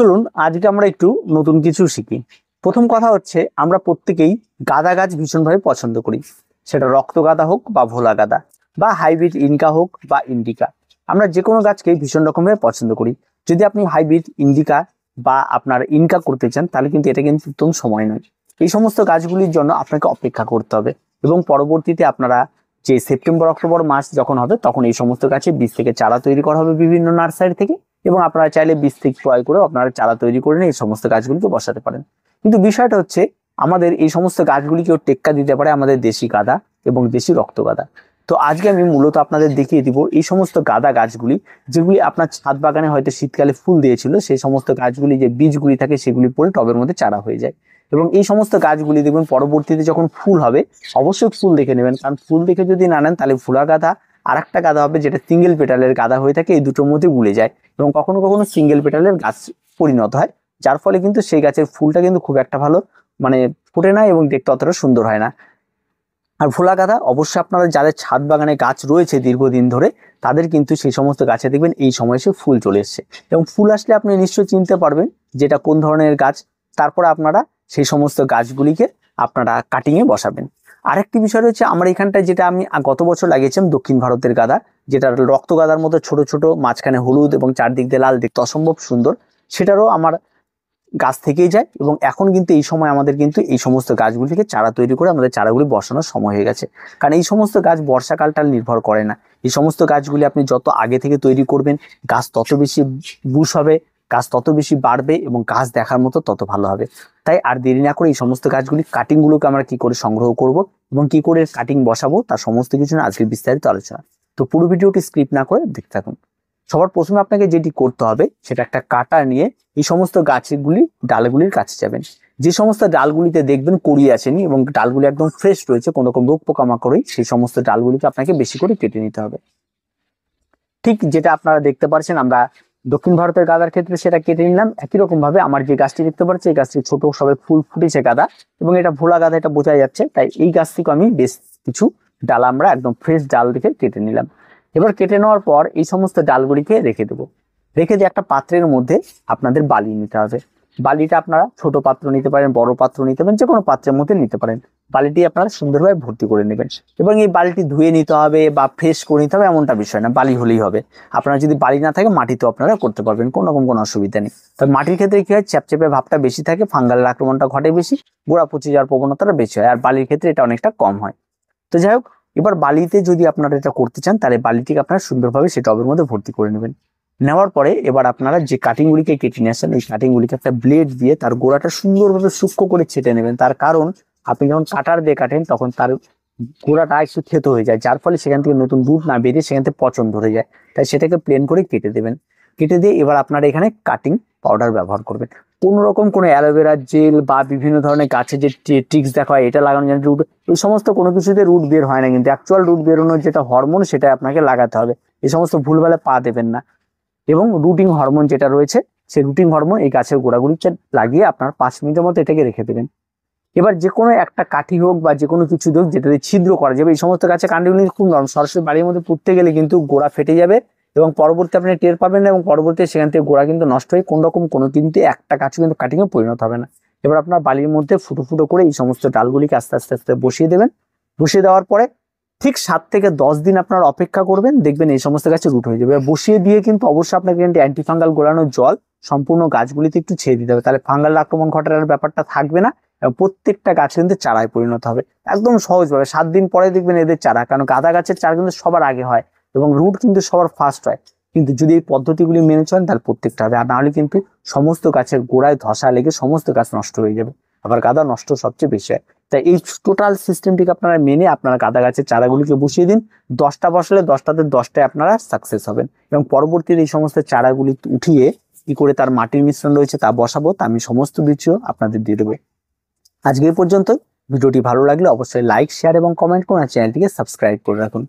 চলুন আজকে আমরা একটু নতুন কিছু শিখি। প্রথম কথা হচ্ছে আমরা প্রত্যেকেই গাঁদা গাছ ভীষণভাবে পছন্দ করি, সেটা রক্ত গাঁদা হোক বা ভোলা গাঁদা বা হাইব্রিড ইনকা হোক বা ইন্ডিকা। আমরা যে কোনো গাছকে ভীষণ রকমভাবে পছন্দ করি। যদি আপনি হাইব্রিড ইন্ডিকা বা আপনার ইনকা করতে চান তাহলে কিন্তু এটা কিন্তু উত্তম সময় নয়। এই সমস্ত গাছগুলির জন্য আপনাকে অপেক্ষা করতে হবে এবং পরবর্তীতে আপনারা যে সেপ্টেম্বর অক্টোবর মাস যখন হবে তখন এই সমস্ত গাছে বীজ থেকে চারা তৈরি করা হবে বিভিন্ন নার্সারি থেকে, এবং আপনারা চাইলে বীজ থেকে ক্রয় করে আপনারা চারা তৈরি করে নিয়ে এই সমস্ত গাছগুলিকে বসাতে পারেন। কিন্তু বিষয়টা হচ্ছে আমাদের এই সমস্ত গাছগুলিকেও টেক্কা দিতে পারে আমাদের দেশি গাঁদা এবং দেশি রক্ত গাঁদা। তো আজকে আমি মূলত আপনাদের দেখিয়ে দিব এই সমস্ত গাঁদা গাছগুলি যেগুলি আপনার ছাদ বাগানে হয়তো শীতকালে ফুল দিয়েছিল, সেই সমস্ত গাছগুলি যে বীজগুলি থাকে সেগুলি পরে টবের মধ্যে চারা হয়ে যায়। এবং এই সমস্ত গাছগুলি দেখবেন পরবর্তীতে যখন ফুল হবে অবশ্যই ফুল দেখে নেবেন, কারণ ফুল দেখে যদি না নেন তাহলে ফুলা গাঁদা আর একটা গাঁদা হবে যেটা সিঙ্গেল পেটালের গাঁদা হয়ে থাকে, এই দুটোর মধ্যে গুলে যায় এবং কখনো কখনো সিঙ্গেল পেটালের গাছ পরিণত হয়, যার ফলে কিন্তু সেই গাছের ফুলটা কিন্তু খুব একটা ভালো ফোটে না এবং দেখতে অতটা সুন্দর হয় না। আর ভোলা গাঁদা অবশ্যই আপনারা যাদের ছাদ বাগানে গাছ রয়েছে দীর্ঘদিন ধরে তাদের কিন্তু সেই সমস্ত গাছে দেখবেন এই সময় এসে ফুল চলে এসছে, এবং ফুল আসলে আপনি নিশ্চয়ই চিনতে পারবেন যেটা কোন ধরনের গাছ। তারপরে আপনারা সেই সমস্ত গাছগুলিকে আপনারা কাটিংয়ে বসাবেন। আরেকটি বিষয় রয়েছে আমার এখানটায়, যেটা আমি গত বছর লাগিয়েছিলাম দক্ষিণ ভারতের গাঁদা, যেটা রক্ত গাঁদার মতো ছোট ছোট, মাঝখানে হলুদ এবং চারদিক দিয়ে লাল, দেখতে অসম্ভব সুন্দর, সেটারও আমার গাছ থেকেই যায়। এবং এখন কিন্তু এই সময় আমাদের কিন্তু এই সমস্ত গাছগুলি থেকে চারা তৈরি করে আমাদের চারাগুলি বসানোর সময় হয়ে গেছে, কারণ এই সমস্ত গাছ বর্ষাকালটা নির্ভর করে না। এই সমস্ত গাছগুলি আপনি যত আগে থেকে তৈরি করবেন গাছ তত বেশি বুশ হবে, গাছ তত বেশি বাড়বে এবং গাছ দেখার মতো তত ভালো হবে। তাই আর দেরি না করে এই সমস্ত গাছগুলি কাটিংগুলোকে আমরা কি করে সংগ্রহ করব এবং কি করে কাটিং বসাবো তার সমস্ত কিছু নিয়ে আজকে বিস্তারিত আলোচনা। তো পুরো ভিডিওটি স্ক্রিপ্ট না করে দেখতে থাকুন। সবার প্রথমে আপনাকে যেটি করতে হবে সেটা একটা কাটা নিয়ে এই সমস্ত গাছগুলি ডালগুলির কাছে যাবেন। যে সমস্ত ডালগুলিতে দেখবেন কড়ি আসেনি এবং ডালগুলি একদম ফ্রেশ রয়েছে, কোনো রকম রোগ পোকামাকড়ই, সেই সমস্ত ডালগুলিকে আপনাকে বেশি করে কেটে নিতে হবে। ঠিক যেটা আপনারা দেখতে পাচ্ছেন আমরা দক্ষিণ ভারতের গাঁদার ক্ষেত্রে সেটা কেটে নিলাম। একই রকম ভাবে আমার যে গাছটি দেখতে পাচ্ছি এই গাছটি ছোট সবে ফুল ফুটেছে গাঁদা, এবং এটা ভোলা গাঁদা, এটা বোঝা যাচ্ছে। তাই এই গাছ থেকে আমি বেশ কিছু ডাল আমরা একদম ফ্রেশ ডাল দেখে কেটে নিলাম। এবার কেটে নেওয়ার পর এই সমস্ত ডালগুলিকে রেখে দেবো। রেখে দিয়ে একটা পাত্রের মধ্যে আপনাদের বালি নিতে হবে। বালিটা আপনারা ছোট পাত্র নিতে পারেন, বড় পাত্র নিতে পারেন, যে কোনো পাত্রের মধ্যে নিতে পারেন। বালিটি আপনারা সুন্দরভাবে ভর্তি করে নেবেন এবং এই বালিটি ধুয়ে নিতে হবে বা ফ্রেশ করে নিতে হবে এমনটা বিষয় না, বালি হলেই হবে। আপনারা যদি বালি না থাকে মাটিতেও আপনারা করতে পারবেন, কোনো রকম কোনো অসুবিধা নেই। তবে মাটির ক্ষেত্রে কি হয়, চ্যাপচ্যাপে ভাবটা বেশি থাকে, ফাঙ্গালের আক্রমণটা ঘটে বেশি, গোড়া পচে যাওয়ার প্রবণতাটা বেশি হয়, আর বালির ক্ষেত্রে এটা অনেকটা কম হয়। তো যাই হোক, এবার বালিতে যদি আপনারা এটা করতে চান তাহলে বালিটিকে আপনারা সুন্দরভাবে সেই টবের মধ্যে ভর্তি করে নেবেন। নেওয়ার পরে এবার আপনারা যে কাটিংগুলিকে কেটে নিয়ে আসেন ওই কাটিংগুলিকে একটা ব্লেড দিয়ে তার গোড়াটা সুন্দরভাবে সূক্ষ্ম করে ছেটে নেবেন। তার কারণ আপনি যখন কাটার দিয়ে কাটেন তখন তার গোড়াটা একটু থেতো হয়ে যায়, যার ফলে সেখান থেকে নতুন রুট না বেরিয়ে সেখান থেকে পচন ধরে যায়। তাই সেটাকে প্লেন করে কেটে দেবেন। কেটে দিয়ে এবার আপনারা এখানে কাটিং পাউডার ব্যবহার করবেন। কোনো রকম কোনো অ্যালোভেরা জেল বা বিভিন্ন ধরনের গাছে যে ট্রিক্স দেখা হয় এটা লাগানো যায় রুট, এই সমস্ত কোনো কিছুতে রুট বের হয় না, কিন্তু অ্যাকচুয়াল রুট বেরোনোর যেটা হরমোন সেটা আপনাকে লাগাতে হবে। এই সমস্ত ভুলভালে পা দেবেন না। এবং রুটিং হরমোন যেটা রয়েছে সেই রুটিং হরমোন এই গাছের গোড়াগুলিতে লাগিয়ে আপনার 5 মিনিটের মতো এটাকে রেখে দেবেন। এবার যে কোনো একটা কাঠি হোক বা যে কোনো কিছু হোক যেটাতে ছিদ্র করা যাবে, এই সমস্ত গাছের কাণ্ডগুলি খুব নরম, সরাসরি বাড়ির মধ্যে পুঁততে গেলে কিন্তু গোড়া ফেটে যাবে এবং পরবর্তী আপনি টের পাবেন না, এবং পরবর্তী সেখান থেকে গোড়া কিন্তু নষ্ট হয়ে কোনো রকম কোনো কিন্তু একটা গাছও কিন্তু কাটিংয়ে পরিণত হবে না। এবার আপনার বালির মধ্যে ফুটো ফুটো করে এই সমস্ত ডালগুলিকে আস্তে আস্তে আস্তে বসিয়ে দেবেন। বসিয়ে দেওয়ার পরে ঠিক 7 থেকে 10 দিন আপনার অপেক্ষা করবেন, দেখবেন এই সমস্ত গাছে রুট হয়ে যাবে। বসিয়ে দিয়ে কিন্তু অবশ্যই আপনাকে কিন্তু অ্যান্টিফাঙ্গাল গোলানো জল সম্পূর্ণ গাছগুলিতে একটু ছেড়ে দিতে হবে, তাহলে ফাঙ্গাল আক্রমণ ঘটার ব্যাপারটা থাকবে না এবং প্রত্যেকটা গাছ কিন্তু চারায় পরিণত হবে একদম সহজভাবে। 7 দিন পরে দেখবেন এদের চারা, কারণ গাঁদা গাছের চারা কিন্তু সবার আগে হয় এবং রুট কিন্তু সবার ফার্স্ট হয়। কিন্তু যদি এই পদ্ধতিগুলি মেনে চলেন তাহলে প্রত্যেকটা হবে, আর নাহলে কিন্তু সমস্ত গাছের গোড়ায় ধসা লেগে সমস্ত গাছ নষ্ট হয়ে যাবে, আবার গাঁদা নষ্ট সবচেয়ে বেশি হয়। তাই এই টোটাল সিস্টেমটিকে আপনারা মেনে আপনারা গাঁদা গাছের চারাগুলিকে বসিয়ে দিন। 10টা বসালে 10টাতে 10টায় আপনারা সাকসেস হবেন, এবং পরবর্তীতে এই সমস্ত চারাগুলি উঠিয়ে কি করে তার মাটির মিশ্রণ রয়েছে তা বসাবো, তা আমি সমস্ত ভিডিও আপনাদের দিয়ে দেবো। আজকে এই পর্যন্ত। ভিডিওটি ভালো লাগলে অবশ্যই লাইক, শেয়ার এবং কমেন্ট করুন, আর চ্যানেলটিকে সাবস্ক্রাইব করে রাখুন।